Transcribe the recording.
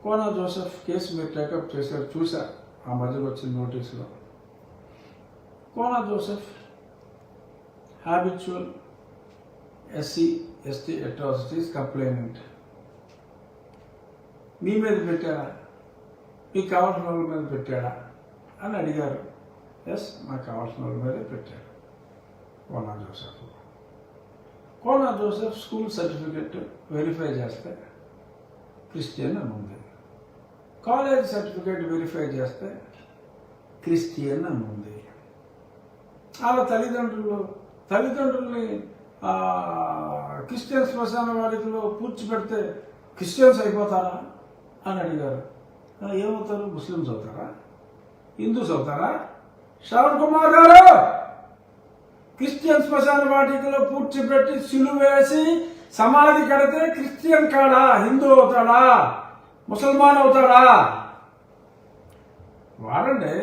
Kona Joseph case మీరు take up చేశారు, చూసా ఆ మధ్యలో వచ్చిన నోటీసులో. Kona Joseph habitual SC/ST atrocities complainant. మీ మీద పెట్టాడా, మీకు కావాల్సిన వాళ్ళ మీద పెట్టాడా అని అడిగారు. ఎస్, నాకు కావాల్సిన వాళ్ళ మీదే పెట్టాడు Kona Joseph. Kona Joseph school certificate verify చేస్తే క్రిస్టియన్ అని ఉంది. కాలేజ్ సర్టిఫికేట్ వెరిఫై చేస్తే క్రిస్టియన్ అని ఉంది. వాళ్ళ తల్లిదండ్రుల్ని క్రిస్టియన్ శ్మశాన వాటిలో పూడ్చిపెడితే క్రిస్టియన్స్ అయిపోతారా అని అడిగారు. ఏమవుతారు? ముస్లిమ్స్ అవుతారా? హిందూస్ అవుతారా? శ్రవణ్ కుమార్ గారు, క్రిస్టియన్ శ్మశాన వాటికలో పూడ్చిపెట్టి సిలువేసి సమాధి కడితే క్రిస్టియన్ కాడా, హిందూ అవుతాడా, ముసల్మాన్ అవుతాడా? వాడండి.